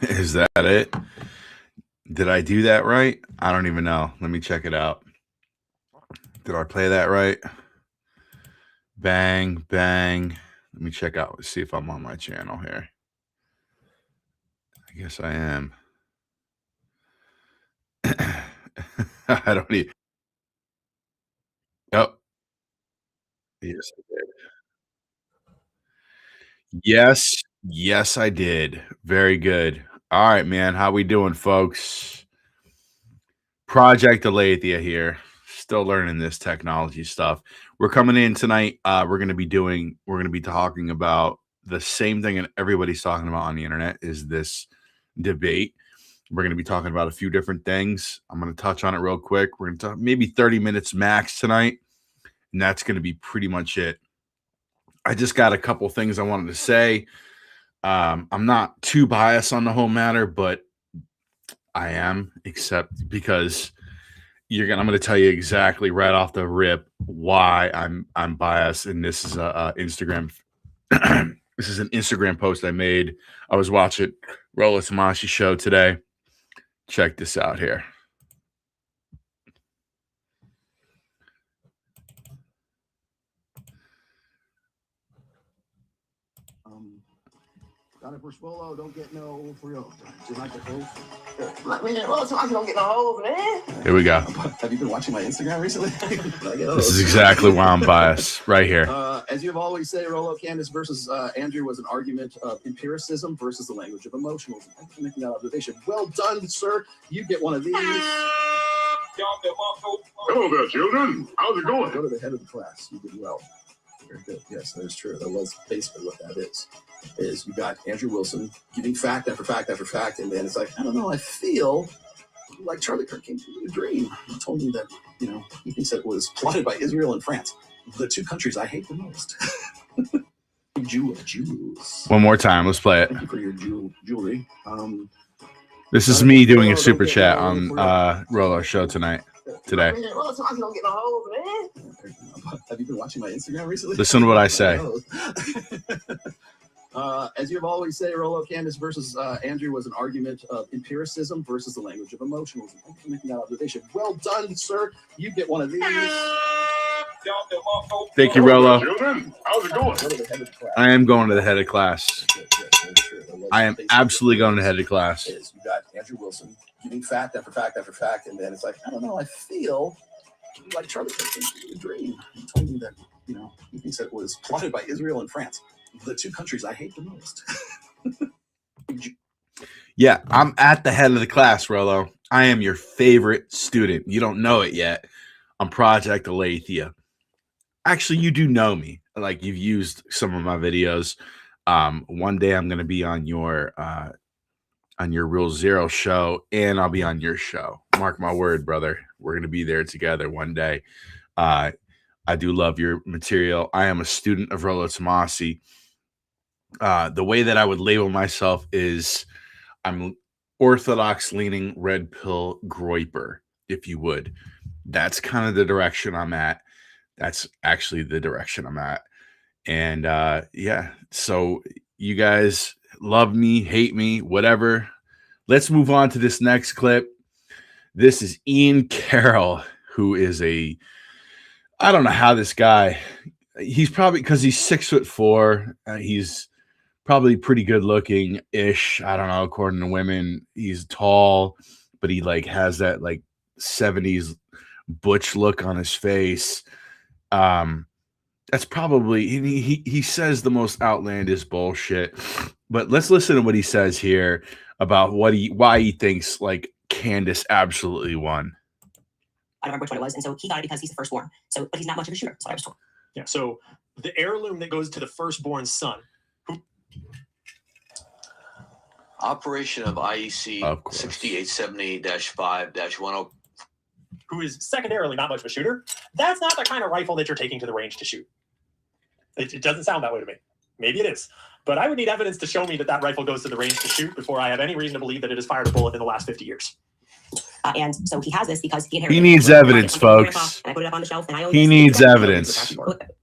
Is that it? Did I do that right? I don't even know. Let me check it out. Did I play that right? Bang, bang. Let me check out. See if I'm on my channel here. I guess I am. I don't need. Oh, yes, I did. Yes, I did. Very good. All right, man. How we doing, folks? Project Aletheia here. Still learning this technology stuff. We're coming in tonight. We're gonna be talking about the same thing that everybody's talking about on the internet is this debate. We're going to be talking about a few different things. I'm going to touch on it real quick. We're going to talk maybe 30 minutes max tonight, and that's going to be pretty much it. I just got a couple things I wanted to say. I'm not too biased on the whole matter, but I am, except because I'm going to tell you exactly right off the rip why I'm biased, and this is a Instagram. This is an Instagram post I made. I was watching Rollo Tamashi show today. Check this out here. Got it for Swallow, don't get no for real. Do you like the hoes? Man, well, I don't get no hoes, man. Here we go. Have you been watching my Instagram recently? This is exactly why I'm biased, right here. As you have always say, Rollo Candace versus Andrew was an argument of empiricism versus the language of emotionalism. Thanks for making that observation. Well done, sir. You get one of these. Hello there, children. How's it going? Go to the head of the class. You did well. Very good. Yes, that is true. That was basically what that is you got Andrew Wilson giving fact after fact after fact, and then it's like, I don't know, I feel like Charlie Kirk came to me in a dream. He told me that, he thinks that it was plotted by Israel and France, the two countries I hate the most. Jew of Jews. One more time, let's play it. Thank you for your jewelry. This is me doing a super chat on Rollo's show today. Have you been watching my Instagram recently? Listen to what I say. As you have always say, Rollo Candace versus Andrew was an argument of empiricism versus the language of emotionalism. Thanks for making that observation. Well done, sir. You get one of these. Thank you, Rollo. Children, how's it going? Go to the head of the class. I am going to the head of class. I am absolutely going to the head of class. You got Andrew Wilson giving fact after fact after fact, and then it's like, I don't know, I feel like Charlie Kirk came to me in a dream. He told me that, he thinks that it was plotted by Israel and France, the two countries I hate the most. Yeah, I'm at the head of the class, Rollo. I am your favorite student. You don't know it yet. I'm Project Aletheia. Actually, you do know me. Like, you've used some of my videos. One day I'm going to be on your Real Zero show, and I'll be on your show. Mark my word, brother. We're going to be there together one day. I do love your material. I am a student of Rollo Tomasi. The way that I would label myself is I'm orthodox-leaning red pill groiper, if you would. That's kind of the direction I'm at. That's actually the direction I'm at. And yeah, so you guys love me, hate me, whatever. Let's move on to this next clip. This is Ian Carroll, who is I don't know how this guy, he's probably, because he's 6'4", he's probably pretty good looking ish. I don't know, according to women. He's tall, but he has that 70s butch look on his face. That's probably, he says the most outlandish bullshit. But let's listen to what he says here about why he thinks Candace absolutely won. I don't remember which one it was, and so he got it because he's the firstborn. So, but he's not much of a shooter. That's what I was told. Yeah. So the heirloom that goes to the firstborn son. Operation of IEC 6870-5-10. Who is secondarily not much of a shooter. That's not the kind of rifle that you're taking to the range to shoot. It doesn't sound that way to me. Maybe it is. But I would need evidence to show me that rifle goes to the range to shoot before I have any reason to believe that it has fired a bullet in the last 50 years. And so he has this because he inherited. He needs evidence, folks. And I put it up on the shelf, and I he needs evidence.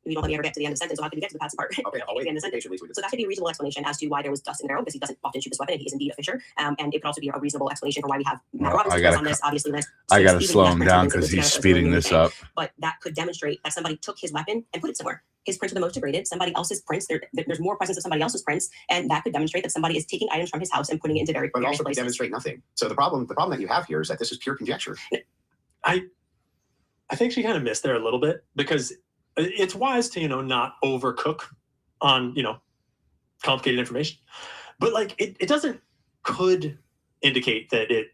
you don't let me ever get to the end of the sentence, so how could you get to the Patsy part? Okay, I'll wait. At the end of the sentence. So that could be a reasonable explanation as to why there was dust in the barrel, because he doesn't often shoot this weapon, and he is indeed a fisher. And it could also be a reasonable explanation for why we have Matt Robinson on this. Obviously, I gotta slow him down because he's speeding this up. But that could demonstrate that somebody took his weapon and put it somewhere. His prints are the most degraded. Somebody else's prints, there's more presence of somebody else's prints, and that could demonstrate that somebody is taking items from his house and putting it into various But also places. demonstrate nothing. So the problem that you have here is that this is pure conjecture. I think she kind of missed there a little bit, because it's wise to, not overcook on, complicated information. But like it could indicate that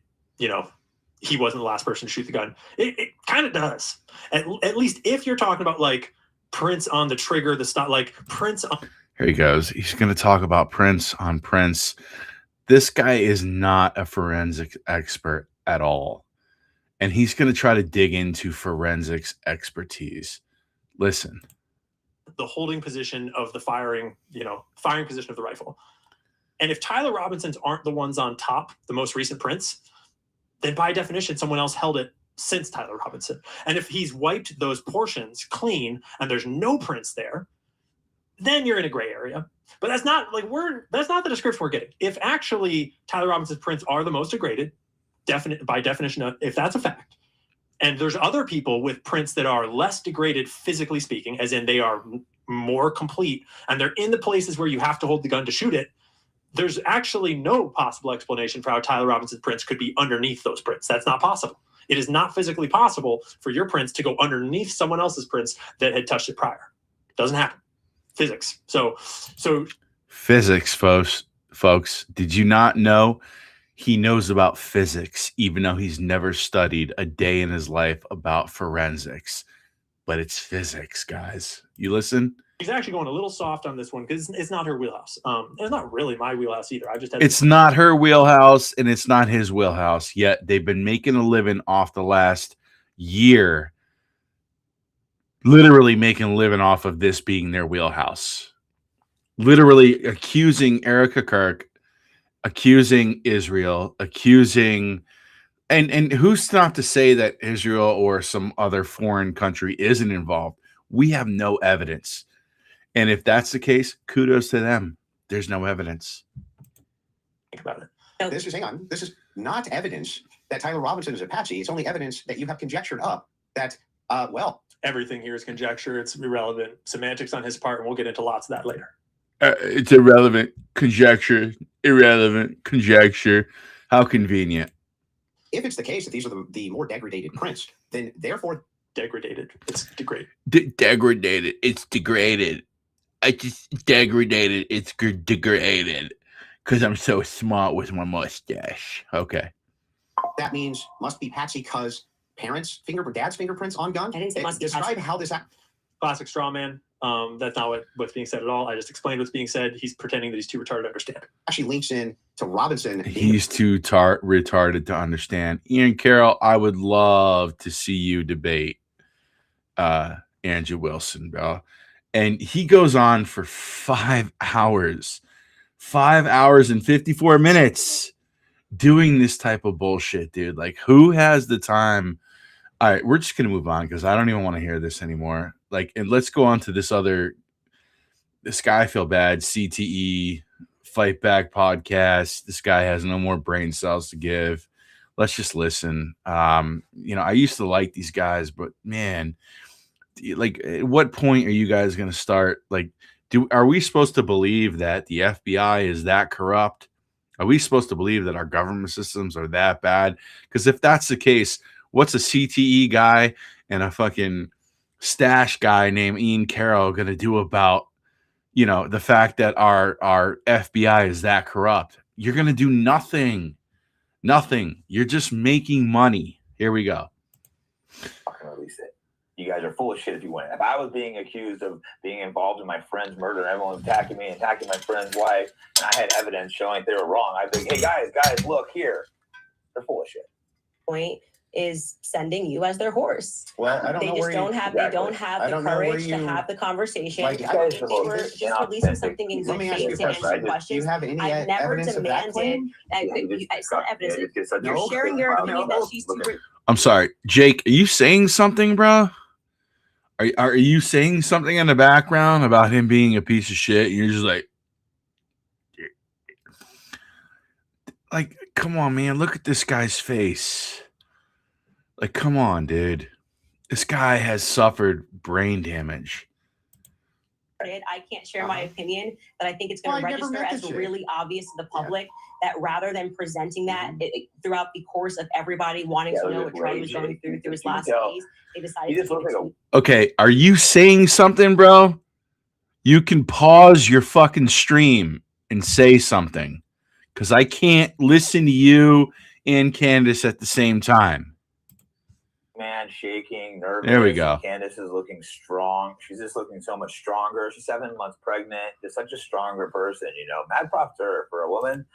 he wasn't the last person to shoot the gun. It kind of does. At least if you're talking about like prints on the trigger, the stuff like prints on. Here he goes. He's going to talk about prints on prints. This guy is not a forensic expert at all. And he's going to try to dig into forensics expertise. Listen. The holding position of the firing position of the rifle. And if Tyler Robinson's aren't the ones on top, the most recent prints, then by definition, someone else held it since Tyler Robinson. And if he's wiped those portions clean and there's no prints there, then you're in a gray area. But that's not the description we're getting. If actually Tyler Robinson's prints are the most degraded, by definition, if that's a fact, and there's other people with prints that are less degraded physically speaking, as in they are more complete, and they're in the places where you have to hold the gun to shoot it, there's actually no possible explanation for how Tyler Robinson's prints could be underneath those prints. That's not possible. It is not physically possible for your prints to go underneath someone else's prints that had touched it prior. It doesn't happen. Physics. So physics, folks. Did you not know he knows about physics, even though he's never studied a day in his life about forensics? But it's physics, guys. You listen? He's actually going a little soft on this one because it's not her wheelhouse. It's not really my wheelhouse either. It's not her wheelhouse, and it's not his wheelhouse. Yet they've been making a living off the last year, literally making a living off of this being their wheelhouse. Literally accusing Erica Kirk, accusing Israel, accusing, and who's not to say that Israel or some other foreign country isn't involved? We have no evidence. And if that's the case, kudos to them. There's no evidence. Think about it. This is not evidence that Tyler Robinson is a patsy. It's only evidence that you have conjectured up that, everything here is conjecture. It's irrelevant semantics on his part, and we'll get into lots of that later. It's irrelevant conjecture. Irrelevant conjecture. How convenient. If it's the case that these are the more degraded prints, then therefore degraded. It's degraded. Degraded. It's degraded. I just degraded. It's degraded because I'm so smart with my mustache. Okay. That means must be patsy because dad's fingerprints on gun. I didn't say must be describe patsy. how this. Classic straw man. That's not what's being said at all. I just explained what's being said. He's pretending that he's too retarded to understand. Actually links in to Robinson. He's too retarded to understand. Ian Carroll, I would love to see you debate Andrew Wilson, bro. And he goes on for 5 hours. 5 hours and 54 minutes doing this type of bullshit, dude. Like, who has the time? All right, we're just going to move on because I don't even want to hear this anymore. Like, and let's go on to this guy I feel bad, CTE, Fight Back podcast. This guy has no more brain cells to give. Let's just listen. I used to like these guys, but man, like, at what point are you guys going to start? Like, are we supposed to believe that the FBI is that corrupt? Are we supposed to believe that our government systems are that bad? Because if that's the case, what's a CTE guy and a fucking stash guy named Ian Carroll going to do about, the fact that our FBI is that corrupt? You're going to do nothing. Nothing. You're just making money. Here we go. Release it. You guys are full of shit if you win. If I was being accused of being involved in my friend's murder and everyone was attacking me, attacking my friend's wife, and I had evidence showing they were wrong, I'd be like, hey, guys, look here. They're full of shit. Point is sending you as their horse. Well, I don't know where They don't have the courage to have the conversation. Like, We're just releasing something in Let good me ask you a faith to answer question. Do you questions. have any I've never evidence of that claim? demanded. It's not evidence. No. You're sharing your opinion that she's too. I'm sorry, Jake. Are you saying something, bro? Are you saying something in the background about him being a piece of shit? And you're just like, come on, man. Look at this guy's face. Like, come on, dude. This guy has suffered brain damage. I can't share my opinion, but I think it's going to register as really obvious to the public that rather than presenting that throughout the course of everybody wanting to know what Trey was going through his last days, they decided to keep it. Okay, are you saying something, bro? You can pause your fucking stream and say something, because I can't listen to you and Candace at the same time. Man, shaking, nervous. There we go. Candace is looking strong. She's just looking so much stronger. She's 7 months pregnant. Just such a stronger person, you know. Mad props to her for a woman.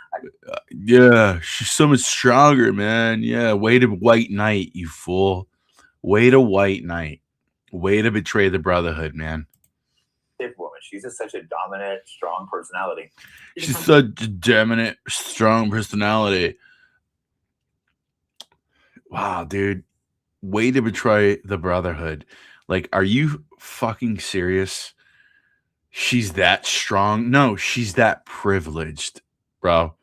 Yeah, she's so much stronger, man. Yeah, way to white knight, you fool. Way to white knight. Way to betray the brotherhood, man. Woman. She's just such a dominant, strong personality. She's such a dominant, strong personality. Wow, dude. Way to betray the brotherhood. Like, are you fucking serious? She's that strong? No, she's that privileged, bro.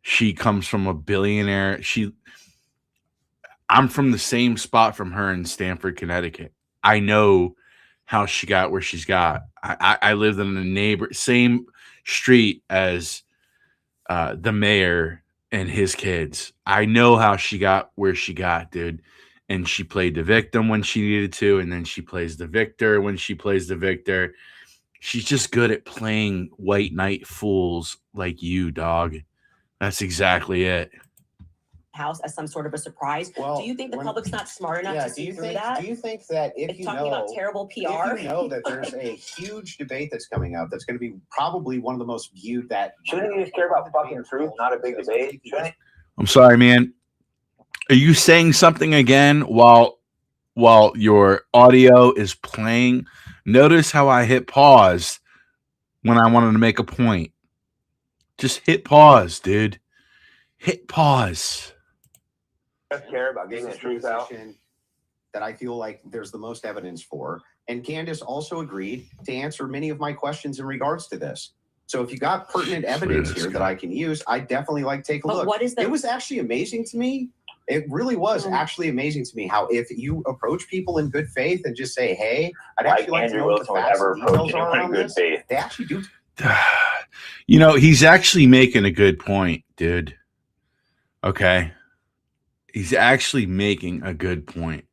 She comes from a billionaire. I'm from the same spot from her in Stamford, Connecticut. I know how she got where she's got. I lived in the same street as the mayor and his kids. I know how she got where she got, dude. And she played the victim when she needed to, and then she plays the victor when she plays the victor. She's just good at playing white knight fools like you, dog. That's exactly it. House as some sort of a surprise. Well, do you think the public's not smart enough to see through that? Do you think that if you talking about terrible PR, if you know that there's a huge debate that's coming up, that's going to be probably one of the most viewed, that shouldn't you just care about fucking truth, not a big debate? I'm sorry, man. Are you saying something again while your audio is playing? Notice how I hit pause when I wanted to make a point. Just hit pause, dude. Hit pause. Care about getting the truth out that I feel like there's the most evidence for. And Candace also agreed to answer many of my questions in regards to this. So if you got pertinent evidence here that I can use, I definitely like take a look. What is it was actually amazing to me. It really was actually amazing to me how if you approach people in good faith and just say, hey, I'd actually like to know what the facts and details are around this, they actually do. You know, he's actually making a good point, dude. Okay. He's actually making a good point.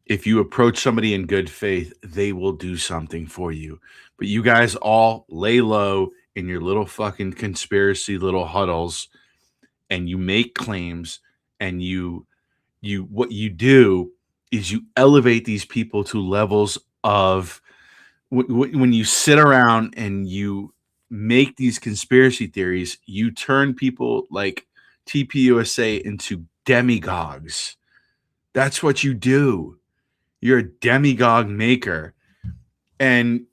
If you approach somebody in good faith, they will do something for you. But you guys all lay low in your little fucking conspiracy little huddles, and you make claims, and what you do is you elevate these people to levels of when you sit around and you make these conspiracy theories, you turn people like TPUSA into demagogues. That's what you do. You're a demagogue maker, and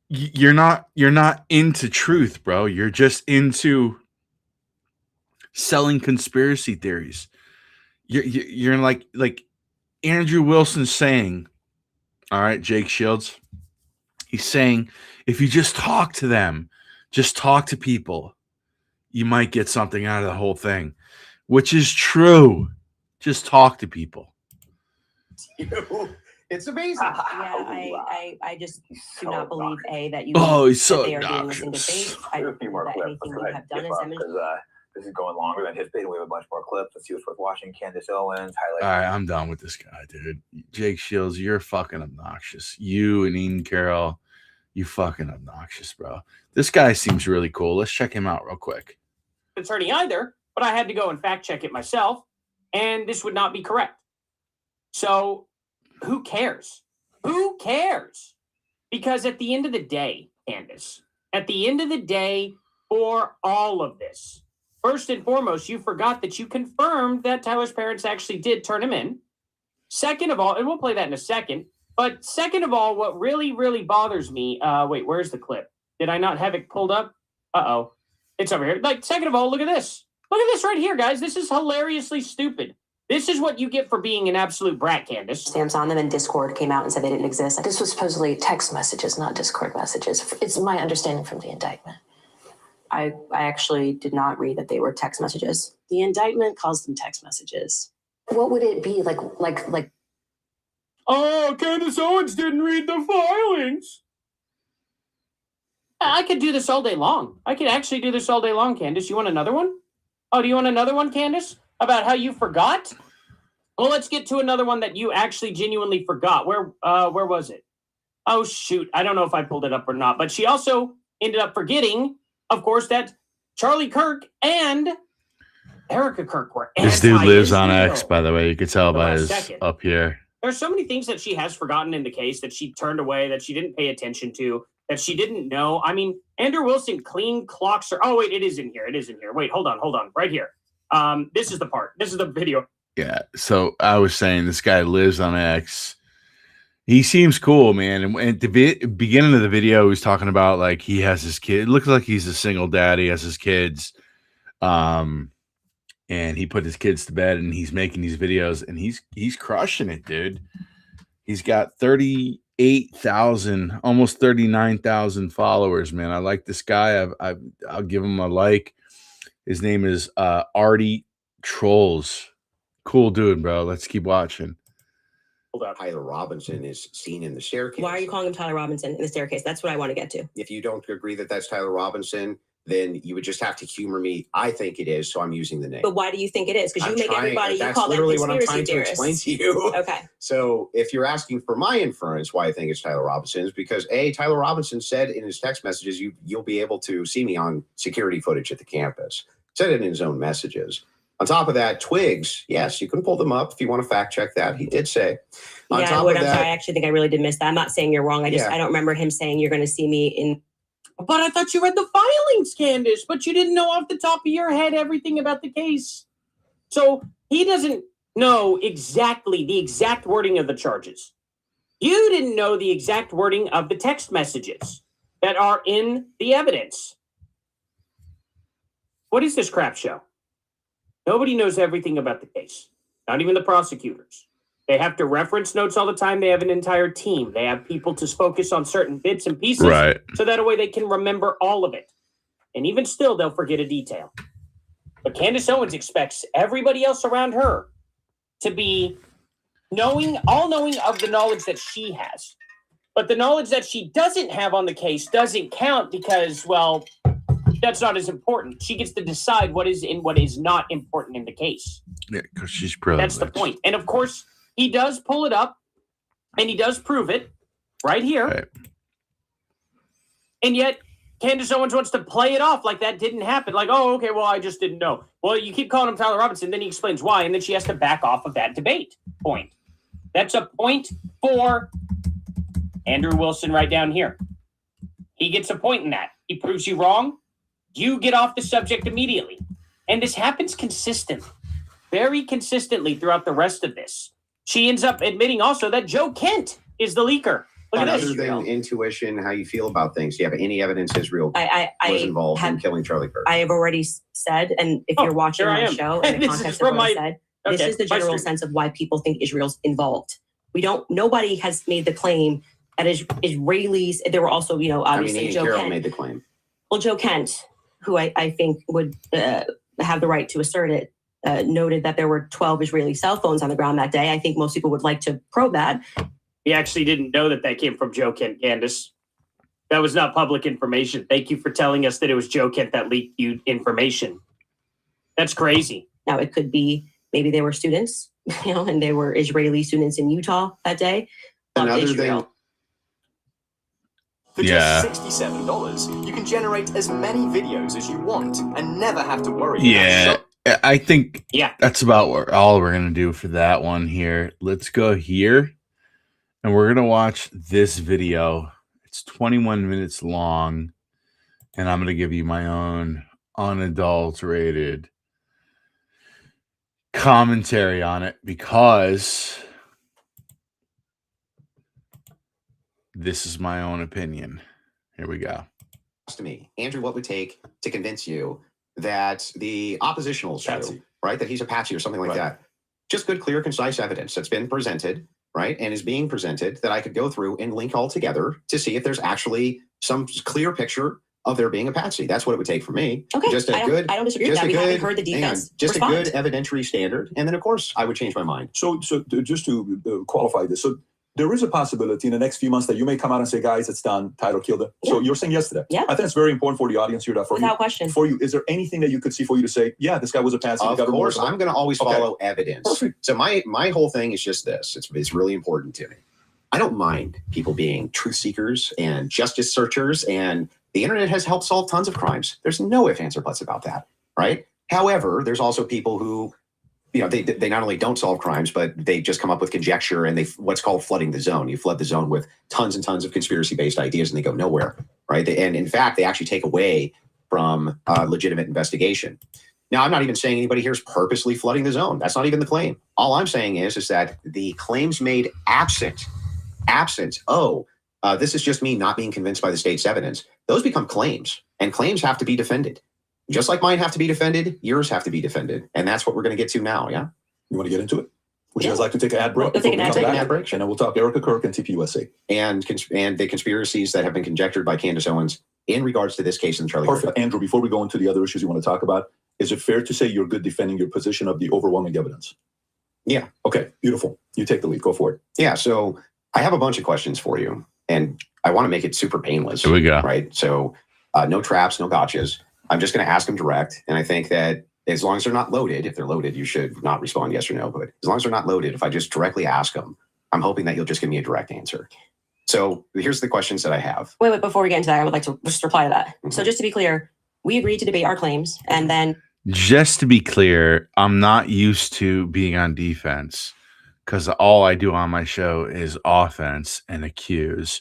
you're not into truth, bro. You're just into selling conspiracy theories. You're like Andrew Wilson's saying, all right, Jake Shields. He's saying, if you just talk to them, just talk to people, you might get something out of the whole thing, which is true. Just talk to people. It's amazing. I just do not believe that you. Oh, he's so they are doing this in good faith. I don't think that anything you have done is demonstrated. This is going longer than his bit. We have a bunch more clips. Let's see what's worth watching. Candace Owens highlight. All right, I'm done with this guy, dude. Jake Shields, you're fucking obnoxious. You and Ian Carroll, you fucking obnoxious, bro. This guy seems really cool. Let's check him out real quick. Attorney either, but I had to go and fact check it myself, and this would not be correct. So who cares? Who cares? Because at the end of the day, Candace, at the end of the day, for all of this, first and foremost, you forgot that you confirmed that Tyler's parents actually did turn him in. Second of all, and we'll play that in a second, but second of all, what really, really bothers me, wait, where's the clip? Did I not have it pulled up? It's over here. Like, second of all, look at this. Look at this right here, guys. This is hilariously stupid. This is what you get for being an absolute brat, Candace. Stamps on them, and Discord came out and said they didn't exist. This was supposedly text messages, not Discord messages. It's my understanding from the indictment. I actually did not read that they were text messages. The indictment calls them text messages. What would it be like? Oh, Candace Owens didn't read the filings. I could do this all day long. I could actually do this all day long, Candace. You want another one? Oh, do you want another one, Candace? About how you forgot? Well, let's get to another one that you actually genuinely forgot. Where was it? Oh, shoot. I don't know if I pulled it up or not. But she also ended up forgetting, of course, that Charlie Kirk and Erica Kirk were This dude lives on anti-Israel. X, by the way. You could tell For by a his second. up here. There's so many things that she has forgotten in the case, that she turned away, that she didn't pay attention to, that she didn't know. I mean, Andrew Wilson clean clocks her. Oh, wait, it is in here. It is in here. Wait, hold on. Right here. This is the part. This is the video. Yeah. So I was saying this guy lives on X. He seems cool, man. And at the beginning of the video, he was talking about like he has his kid. It looks like he's a single dad. He has his kids. And he put his kids to bed and he's making these videos and he's crushing it, dude. He's got 38,000, almost 39,000 followers, man. I like this guy. I'll give him a like. His name is Artie Trolls. Cool dude, bro. Let's keep watching. Tyler Robinson is seen in the staircase. Why are you calling him Tyler Robinson in the staircase? That's what I want to get to. If you don't agree that that's Tyler Robinson, then you would just have to humor me. I think it is, so I'm using the name. But why do you think it is? Because you make everybody, you that's call them literally what I'm conspiracy trying to explain theorists. to you. Okay. So if you're asking for my inference why I think it's Tyler Robinson, is because Tyler Robinson said in his text messages, you'll be able to see me on security footage at the campus. Said it in his own messages. On top of that, Twigs, yes, you can pull them up if you want to fact check that. He did say. On Yeah, top I would. of I'm that, sorry. I actually think I really did miss that. I'm not saying you're wrong. I don't remember him saying you're going to see me in. But I thought you read the filings, Candace, but you didn't know off the top of your head everything about the case. So he doesn't know exactly the exact wording of the charges. You didn't know the exact wording of the text messages that are in the evidence. What is this crap show? Nobody knows everything about the case, not even the prosecutors. They have to reference notes all the time. They have an entire team. They have people to focus on certain bits and pieces, Right. so that way they can remember all of it. And even still, they'll forget a detail. But Candace Owens expects everybody else around her to be all-knowing of the knowledge that she has. But the knowledge that she doesn't have on the case doesn't count because, well, that's not as important. She gets to decide what is and what is not important in the case. Yeah, because she's privileged. That's the point. And of course, he does pull it up and he does prove it right here. Right. And yet, Candace Owens wants to play it off like that didn't happen. Like, oh, okay, well, I just didn't know. Well, you keep calling him Tyler Robinson, then he explains why, and then she has to back off of that debate point. That's a point for Andrew Wilson right down here. He gets a point in that. He proves you wrong. You get off the subject immediately. And this happens consistently, very consistently throughout the rest of this. She ends up admitting also that Joe Kent is the leaker. Look at other this. than intuition, how you feel about things, do you have any evidence Israel was involved in killing Charlie Kirk? I have already said, and if you're watching here I my am. show in the This is context from of what I my- said, this Okay, is the my general stream. sense of why people think Israel's involved. Nobody has made the claim that Israelis, there were also, obviously Ian Joe Carroll Kent. made the claim. Well, Joe Kent, who I think would have the right to assert it, noted that there were 12 Israeli cell phones on the ground that day. I think most people would like to probe that. He actually didn't know that came from Joe Kent, Candace. That was not public information. Thank you for telling us that it was Joe Kent that leaked you information. That's crazy. Now, it could be maybe they were students, and they were Israeli students in Utah that day. Loved Another Israel. thing, For Yeah. just $67, you can generate as many videos as you want and never have to worry Yeah. about I think Yeah. that's about all we're going to do for that one here. Let's go here. And we're going to watch this video. It's 21 minutes long. And I'm going to give you my own unadulterated commentary on it because this is my own opinion. Here we go. to me, Andrew, what would take to convince you that the oppositional is true, Patsy. right? That he's a patsy or something like Right. that. just good, clear, concise evidence that's been presented, right, and is being presented that I could go through and link all together to see if there's actually some clear picture of there being a patsy. That's what it would take for me. Okay, Just a I good, don't disagree with just that. a We good, haven't heard the hang on, defense just respond. a good evidentiary standard, and then of course I would change my mind. So just to qualify this, so there is a possibility in the next few months that you may come out and say, guys, it's done. Tyler killed it. So you're saying yes to that. Yeah. I think it's very important for the audience here. That for Without you, question. For you, is there anything that you could see for you to say, yeah, this guy was a patsy? Of course, I'm going to always follow evidence. Perfect. So my whole thing is just this. It's really important to me. I don't mind people being truth seekers and justice searchers, and the internet has helped solve tons of crimes. There's no ifs, ands, or buts about that, right? However, there's also people who, they not only don't solve crimes, but they just come up with conjecture and what's called flooding the zone. You flood the zone with tons and tons of conspiracy-based ideas and they go nowhere, right? And in fact, they actually take away from legitimate investigation. Now, I'm not even saying anybody here is purposely flooding the zone. That's not even the claim. All I'm saying is that the claims made absent, this is just me not being convinced by the state's evidence. Those become claims, and claims have to be defended. Just like mine have to be defended, yours have to be defended. And that's what we're going to get to now, yeah? You want to get into it? Would you guys like to take an ad break? We'll take an ad break. And then we'll talk Erica Kirk and TPUSA. And the conspiracies that have been conjectured by Candace Owens in regards to this case in Charlie. Perfect. Andrew, before we go into the other issues you want to talk about, is it fair to say you're good defending your position of the overwhelming evidence? Yeah. Okay, beautiful. You take the lead. Go for it. Yeah, so I have a bunch of questions for you, and I want to make it super painless. Here we go. Right? So no traps, no gotchas. I'm just going to ask them direct, and I think that as long as they're not loaded, if they're loaded, you should not respond yes or no, but as long as they're not loaded, if I just directly ask them, I'm hoping that you'll just give me a direct answer. So here's the questions that I have. Wait, before we get into that, I would like to just reply to that. So just to be clear, we agreed to debate our claims, and then Just to be clear, I'm not used to being on defense because all I do on my show is offense and accuse.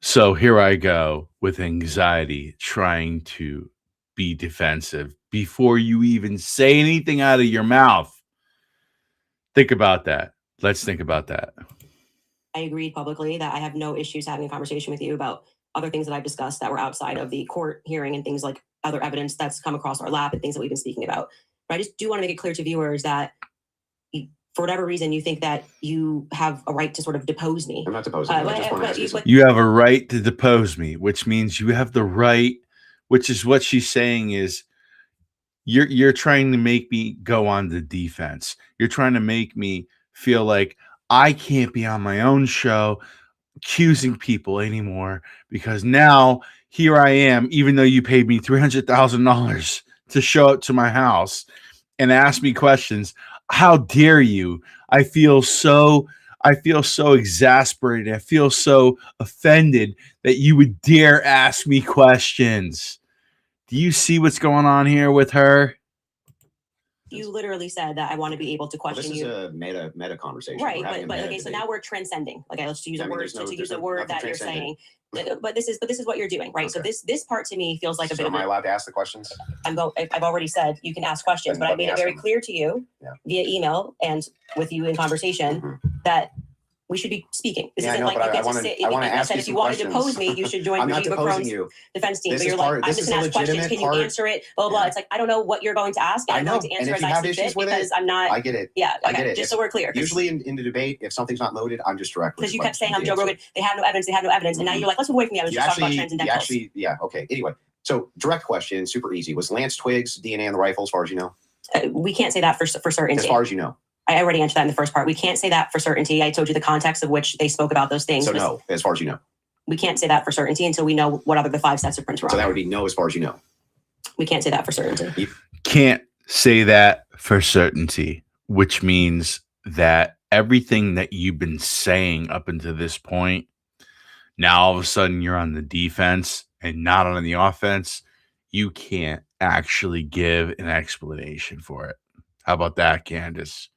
So here I go with anxiety, trying to be defensive before you even say anything out of your mouth. Think about that. Let's think about that. I agreed publicly that I have no issues having a conversation with you about other things that I've discussed that were outside of the court hearing and things like other evidence that's come across our lap and things that we've been speaking about. But I just do want to make it clear to viewers that for whatever reason, you think that you have a right to sort of depose me. I'm not deposing you. I just want to ask you something. You have a right to depose me, which means you have the right, which is what she's saying is you're trying to make me go on the defense. You're trying to make me feel like I can't be on my own show accusing people anymore because now here I am, even though you paid me $300,000 to show up to my house and ask me questions. How dare you? I feel so exasperated. I feel so offended that you would dare ask me questions. Do you see what's going on here with her? You literally said that I want to be able to question you. This is a meta conversation. Right, but okay, so now we're transcending. Okay, let's use a word to use a word that you're saying. But this is what you're doing, right? Okay. So this part to me feels like a bit. Am I allowed to ask the questions? I've already said you can ask questions, but I made it very clear to you via email and with you in conversation that we should be speaking. This isn't like you get to sit. I said if you want to depose me, you should join Rajiv Akram's defense team. But you're like, I'm just going to ask questions. Can you answer it? Blah, blah, blah. It's like, I don't know what you're going to ask. I'm going to answer as I see fit because I'm not. I get it. Yeah, I get it. Just so we're clear. Usually in the debate, if something's not loaded, I'm just direct. Because you kept saying I'm Joe Rogan. They have no evidence. And now you're like, let's move away from the evidence. Just talk about transcendental. Yeah, okay. Anyway, so direct question, super easy. Was Lance Twiggs DNA on the rifle as far as you know? We can't say that for certainty. As far as you know. I already answered that in the first part. We can't say that for certainty. I told you the context of which they spoke about those things. So no, as far as you know. We can't say that for certainty until we know what other the 5 sets of prints were. So that would be no as far as you know. We can't say that for certainty. Can't say that for certainty, which means that everything that you've been saying up until this point, now all of a sudden you're on the defense and not on the offense. You can't actually give an explanation for it. How about that, Candace?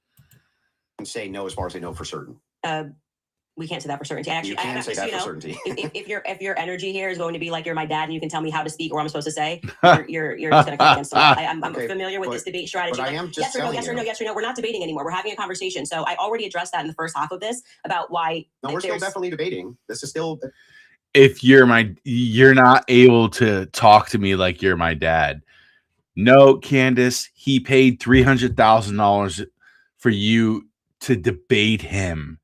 And say no as far as I know for certain. We can't say that for certainty. Actually, you can say that for certainty. if your energy here is going to be like you're my dad and you can tell me how to speak or what I'm supposed to say, you're just going to come against me. I'm familiar with this debate strategy. But I am just yes or no. We're not debating anymore. We're having a conversation. So I already addressed that in the first half of this about why. No, we're still definitely debating. This is still. If you're not able to talk to me like you're my dad. No, Candace, he paid $300,000 for you to debate him.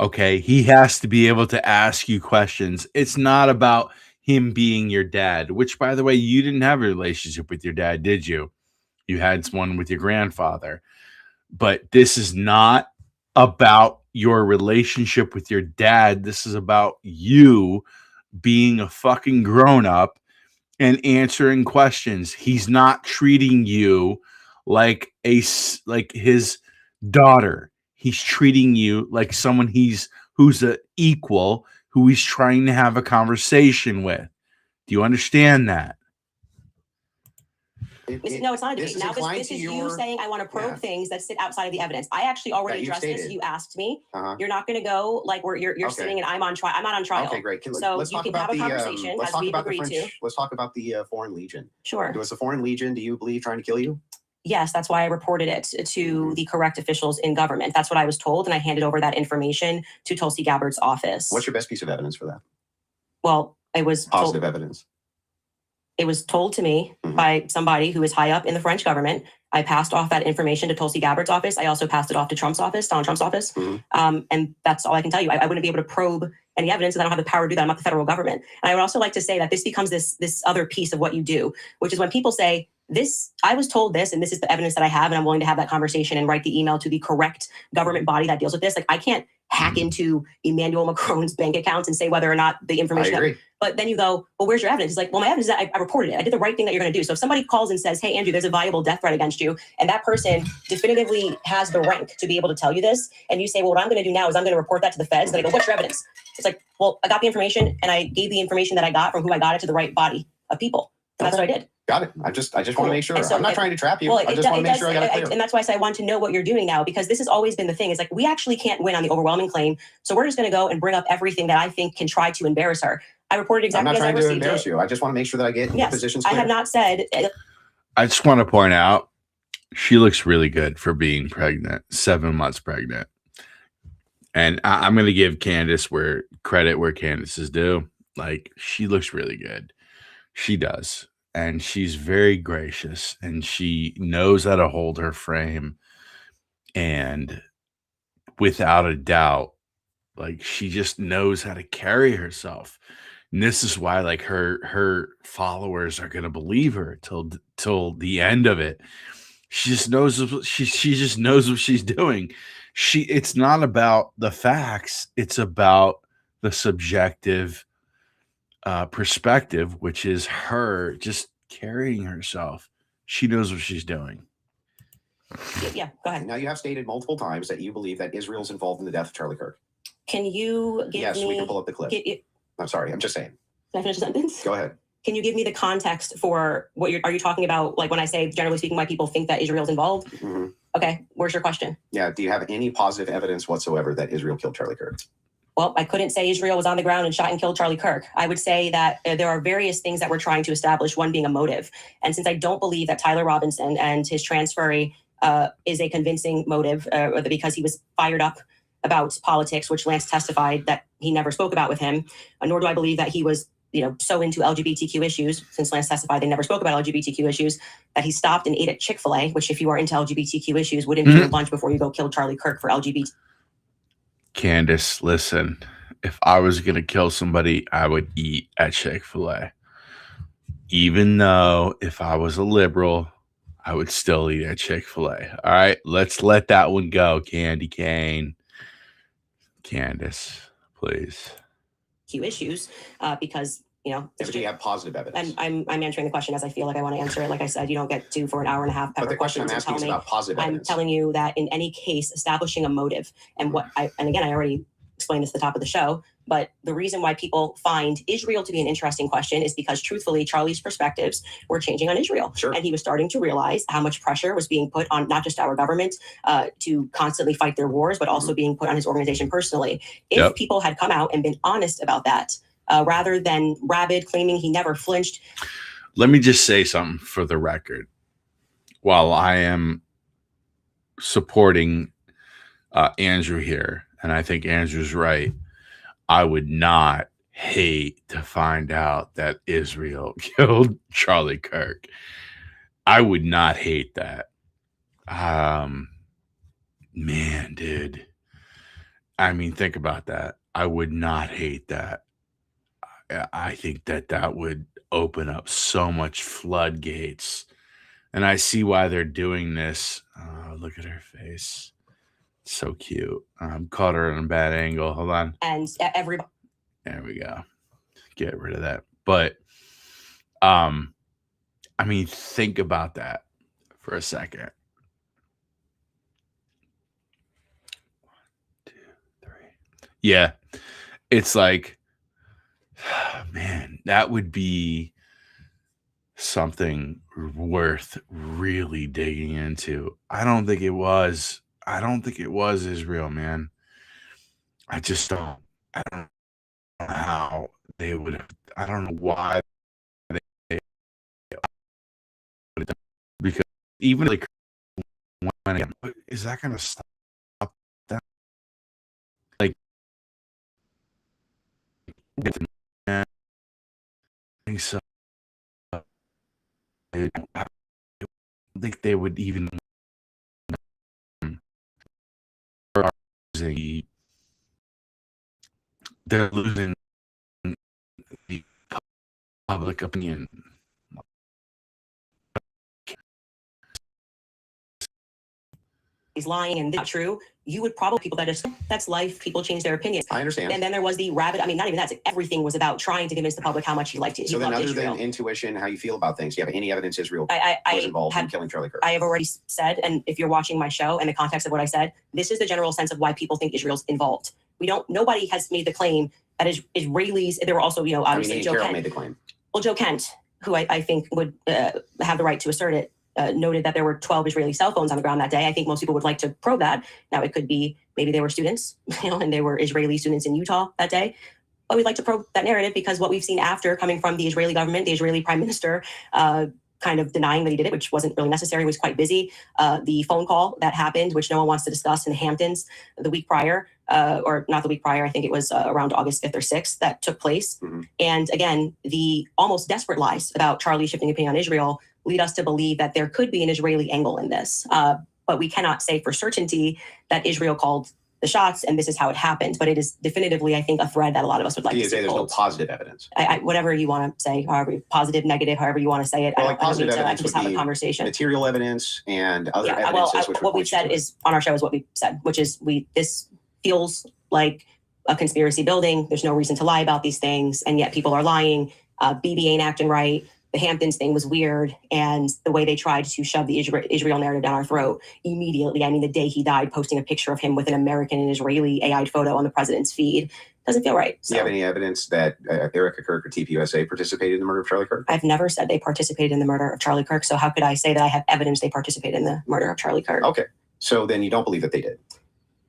Okay, he has to be able to ask you questions. It's not about him being your dad, which, by the way, you didn't have a relationship with your dad, did you? You had one with your grandfather. But this is not about your relationship with your dad. This is about you being a fucking grown-up and answering questions. He's not treating you like his daughter. He's treating you like someone who's an equal, who he's trying to have a conversation with. Do you understand that? No, it's not a debate. Now this is you saying I want to probe things that sit outside of the evidence. I actually already addressed this. You asked me. You're not going to go like where you're sitting and I'm on trial. I'm not on trial. Okay, great. So let's you talk can about have a conversation as we've agreed to. Let's talk about the Foreign Legion. Sure. Was the Foreign Legion, do you believe, trying to kill you? Yes, that's why I reported it to the correct officials in government. That's what I was told, and I handed over that information to Tulsi Gabbard's office. What's your best piece of evidence for that? Well, it was positive evidence. It was told to me by somebody who is high up in the French government. I passed off that information to Tulsi Gabbard's office. I also passed it off to Trump's office, Donald Trump's office. And that's all I can tell you. I wouldn't be able to probe any evidence, and I don't have the power to do that. I'm not the federal government. And I would also like to say that this becomes this other piece of what you do, which is when people say, I was told this, and this is the evidence that I have, and I'm willing to have that conversation and write the email to the correct government body that deals with this. Like, I can't hack into Emmanuel Macron's bank accounts and say whether or not the information. I agree. But then you go, well, where's your evidence? It's like, well, my evidence is that I reported it. I did the right thing that you're going to do. So if somebody calls and says, hey, Andrew, there's a viable death threat against you, and that person definitively has the rank to be able to tell you this, and you say, well, what I'm going to do now is I'm going to report that to the feds. Then I go, what's your evidence? It's like, well, I got the information, and I gave the information that I got from who I got it to the right body of people. And that's what I did. Got it. I just want to make sure. So I'm not trying to trap you. I just want to make sure I got it clear. And that's why I say I want to know what you're doing now, because this has always been the thing. It's like, we actually can't win on the overwhelming claim. So we're just going to go and bring up everything that I think can try to embarrass her. I reported exactly as I received it. I'm not trying to embarrass you. I just want to make sure that I get the positions clear. I have not said. I just want to point out, she looks really good for being pregnant, 7 months pregnant. And I'm going to give Candace credit where Candace is due. Like, she looks really good. She does. And she's very gracious, and she knows how to hold her frame. And without a doubt, like, she just knows how to carry herself. And this is why, like, her followers are going to believe her till the end of it. She just knows she just knows what she's doing. It's not about the facts. It's about the subjective perspective, which is her just carrying herself. She knows what she's doing. Yeah, go ahead. Now, you have stated multiple times that you believe that Israel's involved in the death of Charlie Kirk. Can you give me... Yes, we can pull up the clip. I'm sorry, I'm just saying. Can I finish the sentence? Go ahead. Can you give me the context for what are you talking about? Like, when I say, generally speaking, why people think that Israel's involved? Okay, where's your question? Yeah, do you have any positive evidence whatsoever that Israel killed Charlie Kirk? Well, I couldn't say Israel was on the ground and shot and killed Charlie Kirk. I would say that there are various things that we're trying to establish, one being a motive. And since I don't believe that Tyler Robinson and his transferee is a convincing motive, because he was fired up about politics, which Lance testified that he never spoke about with him, nor do I believe that he was so into LGBTQ issues, since Lance testified they never spoke about LGBTQ issues, that he stopped and ate at Chick-fil-A, which, if you are into LGBTQ issues, wouldn't be your lunch before you go kill Charlie Kirk for LGBT. Candace, listen, if I was going to kill somebody, I would eat at Chick-fil-A. Even though if I was a liberal, I would still eat at Chick-fil-A. All right, let's let that one go, Candy Cane. Candace, please. Issues, because do you have positive evidence? I'm answering the question as I feel like I want to answer it. Like I said, you don't get to for an hour and a half. But the question I'm asking is about positive evidence. I'm telling you that in any case, establishing a motive, and again, I already explained this at the top of the show, but the reason why people find Israel to be an interesting question is because, truthfully, Charlie's perspectives were changing on Israel. Sure. And he was starting to realize how much pressure was being put on not just our government to constantly fight their wars, but also being put on his organization personally. If people had come out and been honest about that, rather than rabid claiming he never flinched. Let me just say something for the record. While I am supporting Andrew here, and I think Andrew's right, I would not hate to find out that Israel killed Charlie Kirk. I would not hate that. Man, dude. I mean, think about that. I would not hate that. I think that would open up so much floodgates. And I see why they're doing this. Oh, look at her face. So cute. Caught her in a bad angle. Hold on. And everybody. There we go. Get rid of that. But I mean, think about that for a second. 1, 2, 3. Yeah. It's like, man, that would be something worth really digging into. I don't think it was Israel, man. I just don't. I don't know how they would. I don't know why they would have done, because even like when again, is that going to stop that? Like, I think so. I don't think they would even. They're losing the public opinion. He's lying and not true. You would probably people that just that's life. People change their opinions. I understand. And then there was the rabbit. I mean, not even that. Everything was about trying to convince the public how much he liked it. So then, other than intuition, how you feel about things, do you have any evidence Israel was involved in killing Charlie Kirk? I have already said, and if you're watching my show and the context of what I said, this is the general sense of why people think Israel's involved. Nobody has made the claim that Israelis. There were also, obviously Joe Kent made the claim. Well, Joe Kent, who I think would have the right to assert it, noted that there were 12 Israeli cell phones on the ground that day. I think most people would like to probe that. Now, it could be maybe they were students, and they were Israeli students in Utah that day. But we'd like to probe that narrative because what we've seen after, coming from the Israeli government, the Israeli prime minister, kind of denying that he did it, which wasn't really necessary, was quite busy. The phone call that happened, which no one wants to discuss, in the Hamptons the week prior, or not the week prior, I think it was around August 5th or 6th that took place. Mm-hmm. And again, the almost desperate lies about Charlie shifting opinion on Israel lead us to believe that there could be an Israeli angle in this. But we cannot say for certainty that Israel called the shots and this is how it happened. But it is definitively, I think, a thread that a lot of us would like to see. There's no positive evidence. Whatever you want to say, however, positive, negative, however you want to say it. Well, I don't need to just have a conversation. Material evidence and other evidence. What we've said is on our show is what we said, which is this feels like a conspiracy building. There's no reason to lie about these things, and yet people are lying. BB ain't acting right. The Hamptons thing was weird, and the way they tried to shove the Israel narrative down our throat immediately. I mean, the day he died, posting a picture of him with an American and Israeli AI'd photo on the president's feed doesn't feel right. So, do you have any evidence that Erica Kirk or TPUSA participated in the murder of Charlie Kirk? I've never said they participated in the murder of Charlie Kirk, so how could I say that I have evidence they participated in the murder of Charlie Kirk? Okay, so then you don't believe that they did?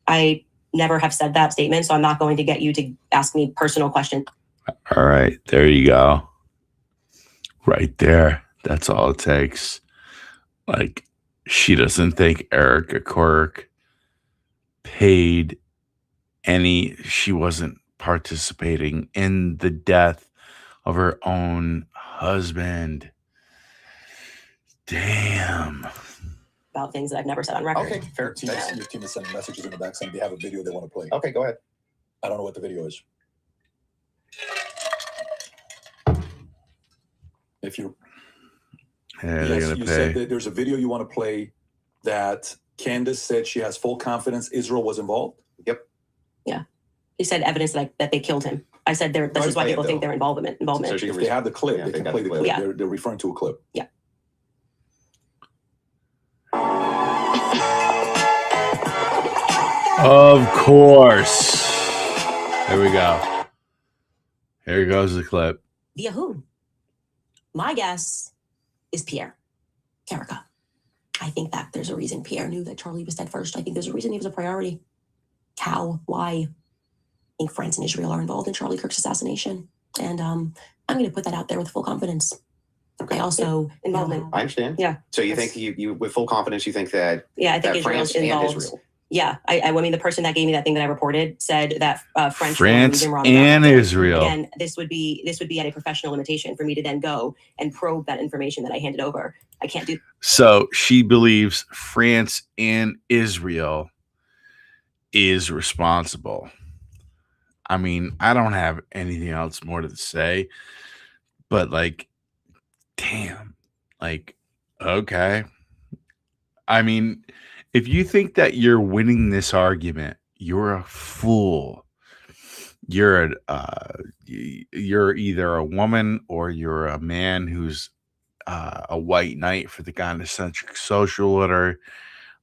I never have said that statement, so I'm not going to get you to ask me personal questions. All right, there you go. Right there. That's all it takes. Like, she doesn't think Erica Kirk paid she wasn't participating in the death of her own husband. Damn. About things that I've never said on record. Okay, fair. Your team is sending messages in the back saying they have a video they want to play. Okay, go ahead. I don't know what the video is. If you, yeah, they're gonna you pay. said that there's a video you want to play that Candace said she has full confidence Israel was involved. Yep. Yeah, he said evidence that they killed him. I said this is why people think they're involvement. So if they have the clip, they can play the clip. Yeah. They're referring to a clip. Yeah. Of course. There we go. Here goes the clip. Via whom? My guess is Pierre. Erica. I think that there's a reason Pierre knew that Charlie was dead first. I think there's a reason he was a priority. How? Why? I think France and Israel are involved in Charlie Kirk's assassination. And I'm going to put that out there with full confidence. Okay. Also, involvement. I understand. Yeah. So you think you with full confidence, you think that I think Israel's France involved. and Israel. Yeah, I mean, the person that gave me that thing that I reported said that France and Israel. Again, this would be at a professional limitation for me to then go and probe that information that I handed over. I can't do. So she believes France and Israel is responsible. I mean, I don't have anything else more to say, but like, damn, like, okay. I mean, if you think that you're winning this argument, you're a fool. You're you're either a woman or you're a man who's a white knight for the gynocentric social order.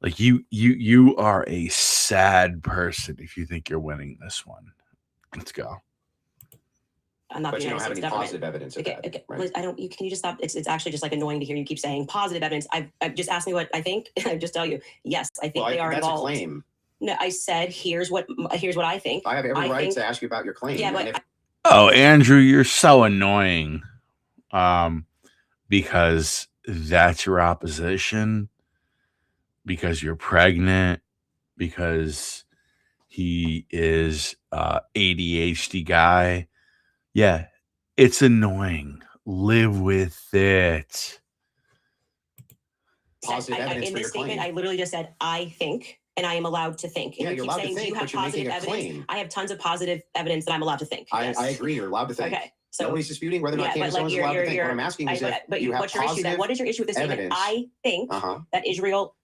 Like you are a sad person if you think you're winning this one. Let's go. I'm not But the you United don't have States any government. positive evidence of Okay, that, okay, right? Liz, I don't. Can you just stop? It's actually just like annoying to hear you keep saying positive evidence. I've just asked me what I think. I just tell you, yes, I think they are that's involved. a claim. No, I said here's what I think. I have every I right think- to ask you about your claim. Yeah, and but if- Oh, Andrew, you're so annoying. Because that's your opposition, because you're pregnant, because he is ADHD guy. Yeah, it's annoying. Live with it. positive evidence in for this your statement, claim. I literally just said I think, and I am allowed to think. Yeah, And you're keep allowed to saying, do think, you have but you're positive making a evidence? claim. I have tons of positive evidence that I'm allowed to think. Yes. I agree. You're allowed to think. Okay. So Nobody's disputing whether or not yeah, but Candace like Owens is allowed to think. What I'm asking is but you have what's your issue then? positive What is your issue with this statement? evidence. I think that Israel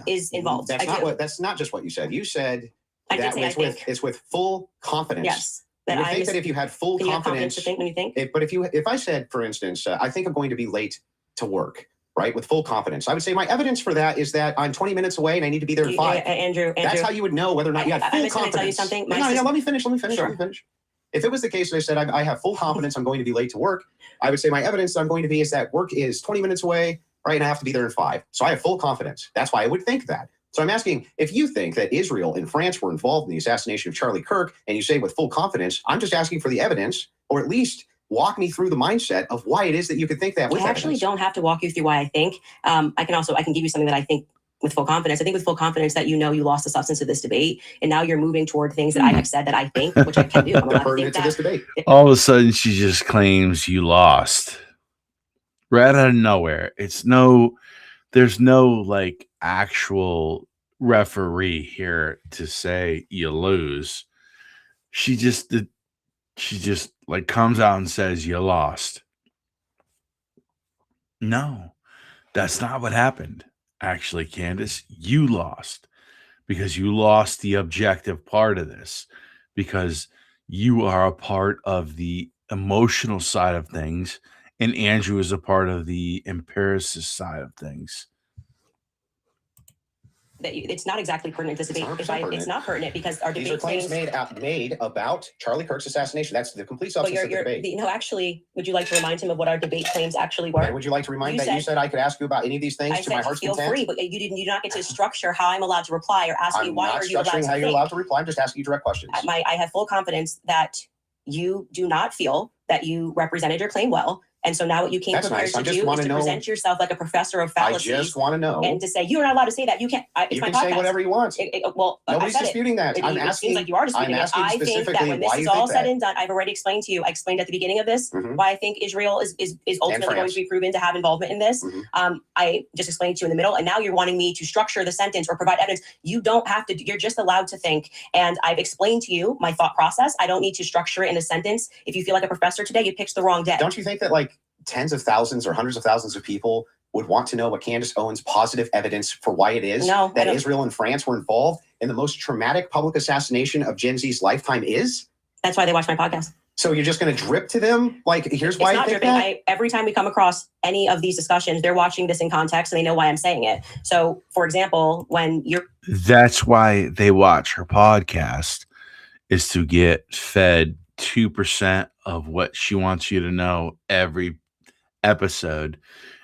is involved. That's I not do. what. That's not just what you said. You said I did that say I it's think. with full confidence. Yes. You That would I think was- that if you had full Can you have confidence, confidence to think when you think? but if I said, for instance, I think I'm going to be late to work, right, with full confidence, I would say my evidence for that is that I'm 20 minutes away and I need to be there in 5. Andrew, That's how you would know whether or not you had full I'm just confidence. gonna tell you something. No, let me finish. Sure. If it was the case that I said I have full confidence I'm going to be late to work, I would say my evidence I'm going to be is that work is 20 minutes away, right, and I have to be there in 5. So I have full confidence. That's why I would think that. So I'm asking, if you think that Israel and France were involved in the assassination of Charlie Kirk, and you say with full confidence, I'm just asking for the evidence, or at least walk me through the mindset of why it is that you could think that with I actually evidence. don't have to walk you through why I think. I can give you something that I think with full confidence. I think with full confidence that you lost the substance of this debate, and now you're moving toward things that I have said that I think, which I can do. I'm allowed to think to this debate. All of a sudden, she just claims you lost. Right out of nowhere. There's no like actual referee here to say you lose. She just like comes out and says you lost. No, that's not what happened. Actually, Candace, you lost because you lost the objective part of this, because you are a part of the emotional side of things and Andrew is a part of the empiricist side of things. that it's not exactly pertinent to this debate. It's not pertinent because our These debate are claims made about Charlie Kirk's assassination. That's the complete substance of the debate. Actually, would you like to remind him of what our debate claims actually were? And would you like to remind you said I could ask you about any of these things to my heart's feel content? free, but you do not get to structure how I'm allowed to reply or ask me why are you allowed to structuring how you're think. allowed to reply. I'm just asking you direct questions. I have full confidence that you do not feel that you represented your claim well. And so now what you came prepared to do is to present yourself like a professor of fallacies. I just want to know. And to say, you're not allowed to say that. You can't. You can say whatever you want. Nobody's disputing that. I'm asking. It seems like you are disputing it. I think that when this is all said and done, I've already explained to you. I explained at the beginning of this why I think Israel is ultimately going to be proven to have involvement in this. I just explained to you in the middle, and now you're wanting me to structure the sentence or provide evidence. You don't have to. You're just allowed to think. And I've explained to you my thought process. I don't need to structure it in a sentence. If you feel like a professor today, you picked the wrong day. Don't you think that like tens of thousands or hundreds of thousands of people would want to know what Candace Owens' positive evidence for why it is that Israel and France were involved in the most traumatic public assassination of Gen Z's lifetime is? That's why they watch my podcast. So you're just going to drip to them? Like, here's why it's I not think dripping. that? Every time we come across any of these discussions, they're watching this in context and they know why I'm saying it. So, for example, when you're... That's why they watch her podcast, is to get fed 2% of what she wants you to know every episode,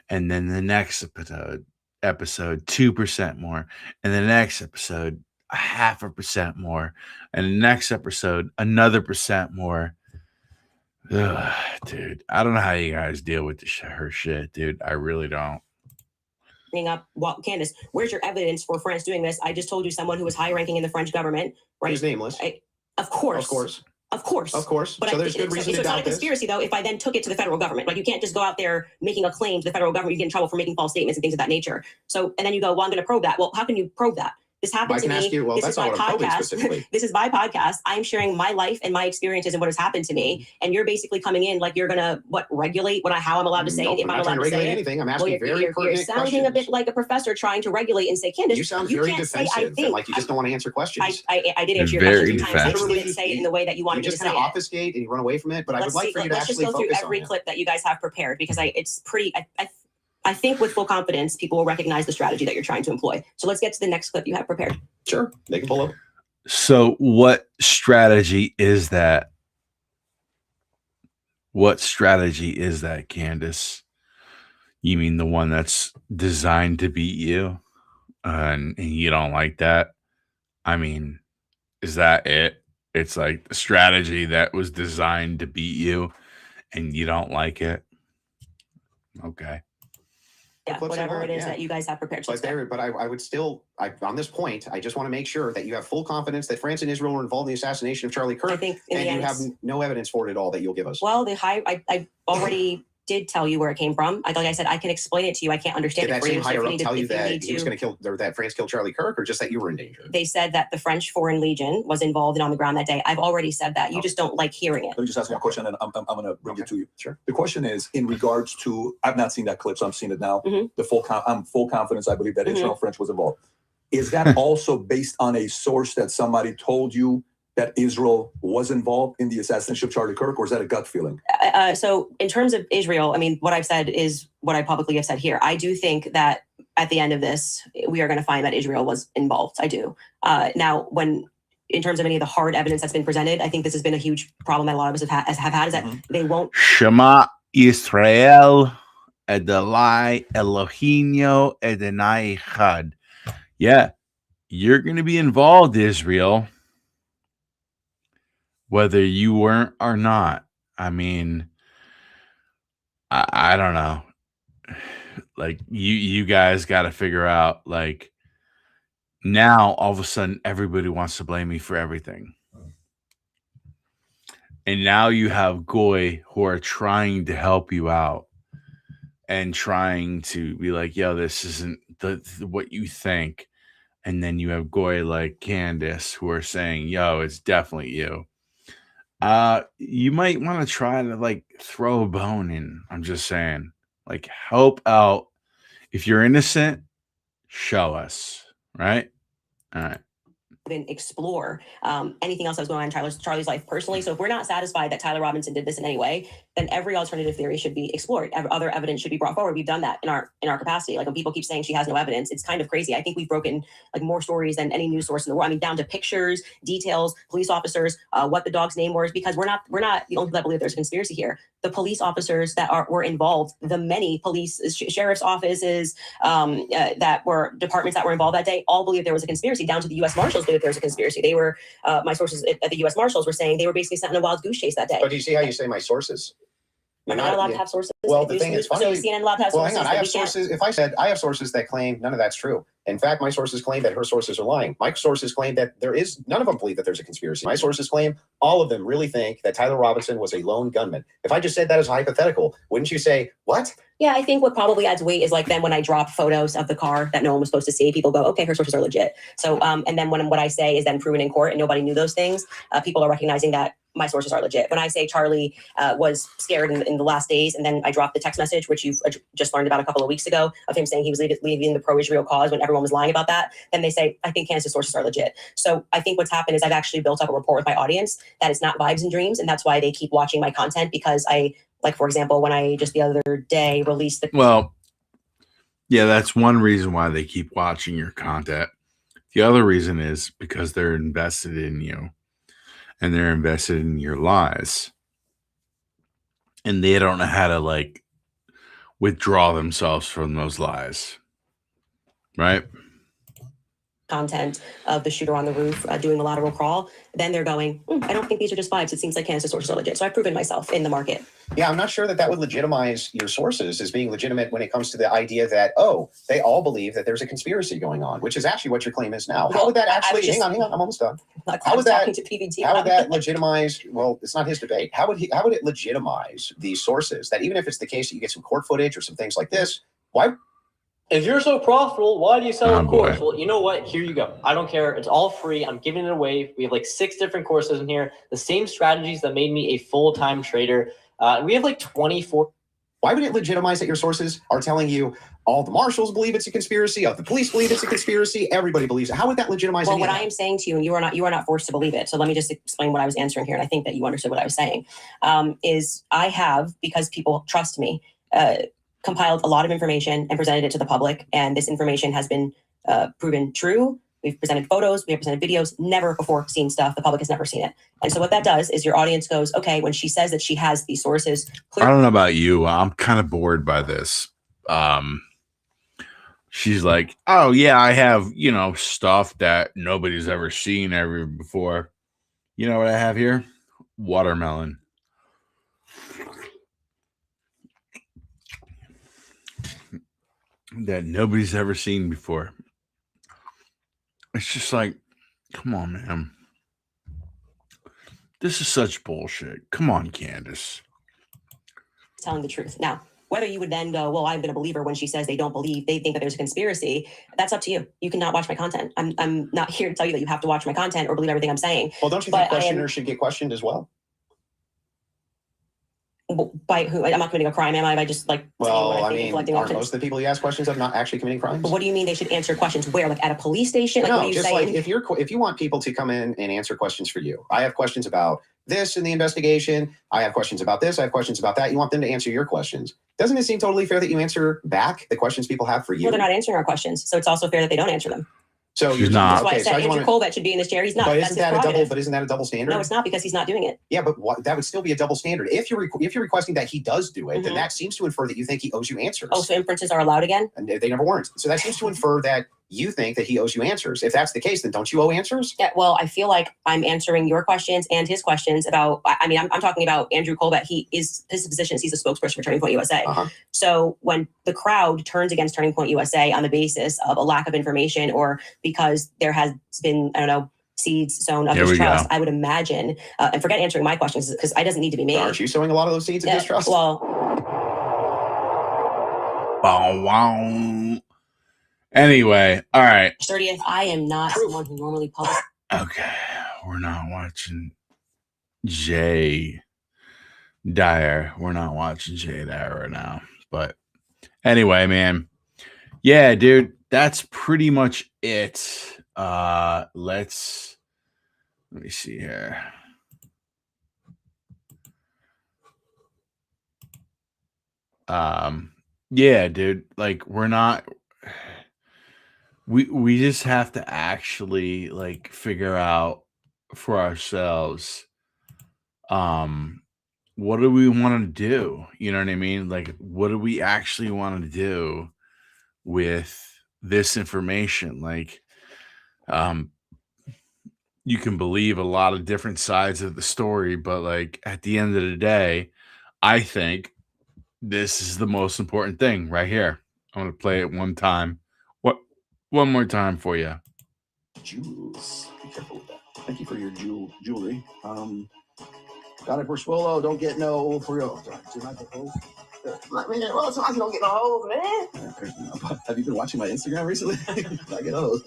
and then the next episode 2% more, and the next episode 0.5% more, and the next episode another % more. Ugh, dude, I don't know how you guys deal with her shit, dude. I really don't. Bring up, well, Candace, where's your evidence for France doing this? I just told you someone who was high ranking in the French government, right? Who's nameless? Of course. But So there's good reason to it's not doubt a conspiracy, though, if I then took it to the federal government. Like, you can't just go out there making a claim to the federal government. You get in trouble for making false statements and things of that nature. So, and then you go, well, I'm going to probe that. Well, how can you probe that? This happened to me. Well, this is my podcast. This is my podcast. I'm sharing my life and my experiences and what has happened to me. And you're basically coming in like you're gonna regulate how I'm allowed to say it. If I'm allowed to say anything. I'm asking you're sounding a bit like a professor trying to regulate and say, Candace, you sound very defensive. Like you just don't want to answer questions. I did answer your question 2 times. I just didn't say it in the way that you wanted me to say it. You just kind of obfuscate and you run away from it. But I would like for you to actually focus on it. Let's just go through every clip that you guys have prepared because it's pretty. I think with full confidence, people will recognize the strategy that you're trying to employ. So let's get to the next clip you have prepared. Sure, they can pull up. So what strategy is that? What strategy is that, Candace? You mean the one that's designed to beat you, and you don't like that? I mean, is that it? It's like the strategy that was designed to beat you, and you don't like it. Okay. Yeah, whatever it is that you guys have prepared. But I would still, on this point, I just want to make sure that you have full confidence that France and Israel were involved in the assassination of Charlie Kirk, and you have no evidence for it at all that you'll give us. Well, I already did tell you where it came from. Like I said, I can explain it to you. I can't understand it for you. Did that same higher up tell you that he was going to kill, or that France killed Charlie Kirk, or just that you were in danger? They said that the French Foreign Legion was involved and on the ground that day. I've already said that. You just don't like hearing it. Let me just ask one question, and I'm going to bring it to you. Sure. The question is in regards to, I've not seen that clip, so I'm seeing it now. I'm full confidence. I believe that Israel French was involved. Is that also based on a source that somebody told you that Israel was involved in the assassination of Charlie Kirk, or is that a gut feeling? So in terms of Israel, I mean, what I've said is what I publicly have said here. I do think that at the end of this, we are going to find that Israel was involved. I do. Now, in terms of any of the hard evidence that's been presented, I think this has been a huge problem that a lot of us have had is that they won't. Shema Israel Adonai Eloheinu Adonai Echad. Yeah, you're going to be involved, Israel, whether you weren't or not. I mean, I don't know. Like you guys got to figure out, like, now all of a sudden everybody wants to blame me for everything. And now you have Goy who are trying to help you out and trying to be like, yo, this isn't what you think. And then you have Goy like Candace who are saying, yo, it's definitely you. You might want to try to like throw a bone in. I'm just saying, like, help out. If you're innocent, show us, right? All right. Even explore anything else that was going on in Charlie's life personally. So if we're not satisfied that Tyler Robinson did this in any way, then every alternative theory should be explored. Other evidence should be brought forward. We've done that in our capacity. Like when people keep saying she has no evidence, it's kind of crazy. I think we've broken like more stories than any news source in the world. I mean, down to pictures, details, police officers, what the dog's name was, because we're not the only people that believe there's a conspiracy here. The police officers that were involved, the many police sheriff's offices that were departments that were involved that day, all believe there was a conspiracy. Down to the U.S. Marshals believe there was a conspiracy. They were my sources at the U.S. Marshals were saying they were basically sent on a wild goose chase that day. But do you see how you say my sources? You're not allowed to have sources. Well, the thing is funny. So CNN allowed to have sources. Well, hang on. I have sources. If I said I have sources that claim none of that's true. In fact, my sources claim that her sources are lying. My sources claim that none of them believe that there's a conspiracy. My sources claim all of them really think that Tyler Robinson was a lone gunman. If I just said that as a hypothetical, wouldn't you say, what? Yeah, I think what probably adds weight is like then when I drop photos of the car that no one was supposed to see, people go, okay, her sources are legit. So, and then when what I say is then proven in court and nobody knew those things, people are recognizing that my sources are legit. When I say Charlie was scared in the last days, and then I dropped the text message, which you've just learned about a couple of weeks ago, of him saying he was leaving the pro-Israel cause when everyone was lying about that, then they say, I think Candace's sources are legit. So I think what's happened is I've actually built up a rapport with my audience that it's not vibes and dreams, and that's why they keep watching my content, because like, for example, when I just the other day released the... Well, yeah, that's one reason why they keep watching your content. The other reason is because they're invested in you and they're invested in your lies. And they don't know how to, like, withdraw themselves from those lies. Right? Content of the shooter on the roof doing a lateral crawl, then they're going, I don't think these are just vibes. It seems like Candace's sources are legit. So I've proven myself in the market. Yeah, I'm not sure that would legitimize your sources as being legitimate when it comes to the idea that, oh, they all believe that there's a conspiracy going on, which is actually what your claim is now. How would that actually, hang on, I'm almost done. How would that legitimize, well, it's not his debate. How would it legitimize these sources that even if it's the case that you get some court footage or some things like this, why If you're so profitable, why do you sell a boy. course? Well, you know what? Here you go. I don't care. It's all free. I'm giving it away. We have like 6 different courses in here. The same strategies that made me a full-time trader. We have like 24. Why would it legitimize that your sources are telling you all the marshals believe it's a conspiracy, all the police believe it's a conspiracy, everybody believes it? How would that legitimize Well, any what of I that? am saying to you, and you are not forced to believe it. So let me just explain what I was answering here, and I think that you understood what I was saying. Is I have, because people trust me, compiled a lot of information and presented it to the public, and this information has been proven true. We've presented photos, we have presented videos, never before seen stuff. The public has never seen it. And so what that does is your audience goes, okay, when she says that she has these sources. I don't know about you. I'm kind of bored by this. She's like, oh, yeah, I have, stuff that nobody's ever seen ever before. You know what I have here? Watermelon. That nobody's ever seen before. It's just like, come on, man. This is such bullshit. Come on, Candace. Telling the truth. Now, whether you would then go, well, I'm going to believe her when she says they don't believe, they think that there's a conspiracy. That's up to you. You cannot watch my content. I'm not here to tell you that you have to watch my content or believe everything I'm saying. Well, don't you think questioners should get questioned as well? By who? I'm not committing a crime, am I? By just like, well, I mean, aren't most of the people you ask questions of not actually committing crimes? But what do you mean they should answer questions where? Like at a police station? Like, no, what are you just saying? like if you want people to come in and answer questions for you. I have questions about this in the investigation. I have questions about this. I have questions about that. You want them to answer your questions. Doesn't it seem totally fair that you answer back the questions people have for you? Well, they're not answering our questions, so it's also fair that they don't answer them. So She's not. That's why I said Andrew Colbert should be in this chair. He's not. But That's isn't his that a double? prerogative. But isn't that a double standard? No, it's not, because he's not doing it. Yeah, but that would still be a double standard. If you're requesting that he does do it, then that seems to infer that you think he owes you answers. Oh, so inferences are allowed again? And they never weren't. So that seems to infer that you think that he owes you answers. If that's the case, then don't you owe answers? Yeah, well, I feel like I'm answering your questions and his questions about, I mean, I'm talking about Andrew Colbert. He is, his position is he's a spokesperson for Turning Point USA. So when the crowd turns against Turning Point USA on the basis of a lack of information or because there has been, I don't know, seeds sown of distrust, I would imagine, and forget answering my questions because it doesn't need to be me. Aren't you sowing a lot of those seeds of distrust? Well, anyway, all right. 30th, I am not someone who normally publishes. Okay, we're not watching Jay Dyer. We're not watching Jay Dyer right now. But anyway, man. Yeah, dude, that's pretty much it. Let me see here. Yeah, dude, like we're not, we just have to actually like figure out for ourselves what do we want to do? You know what I mean? Like what do we actually want to do with this information? Like you can believe a lot of different sides of the story, but like at the end of the day, I think this is the most important thing right here. I'm going to play it one more time for you. Jewels. Be careful with that. Thank you for your jewelry. Got it for Swallow. Don't get no for real. Did I get holes? Let me get holes. I don't get no holes, man. Have you been watching my Instagram recently? I get holes.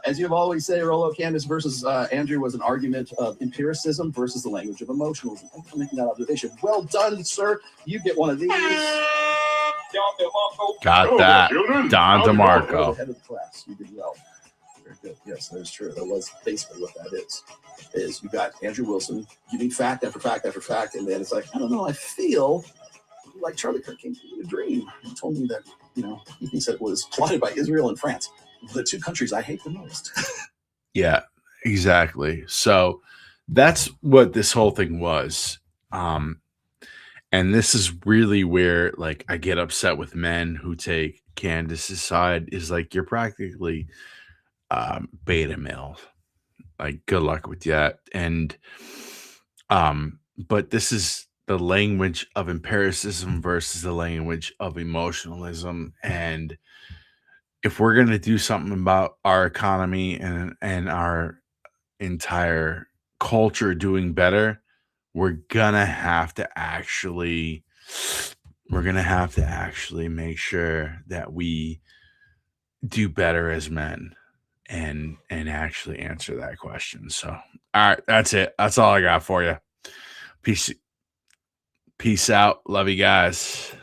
As you have always say, Rollo, Candace versus Andrew was an argument of empiricism versus the language of emotionalism. Thank you for making that observation. Well done, sir. You get one of these. Got that. Don DeMarco. Head of the class. You did well. Very good. Yes, that is true. That was basically what that is. You got Andrew Wilson giving fact after fact after fact, and then it's like, I don't know, I feel like Charlie Kirk came to me in a dream. He told me that, he thinks that it was plotted by Israel and France, the two countries I hate the most. Yeah, exactly. So that's what this whole thing was. And this is really where like I get upset with men who take Candace's side, is like you're practically beta male. Like good luck with that. And but this is the language of empiricism versus the language of emotionalism. And if we're going to do something about our economy and our entire culture doing better, we're gonna have to actually we're going to have to actually make sure that we do better as men and actually answer that question. So, all right, that's it. That's all I got for you. Peace out. Love you guys.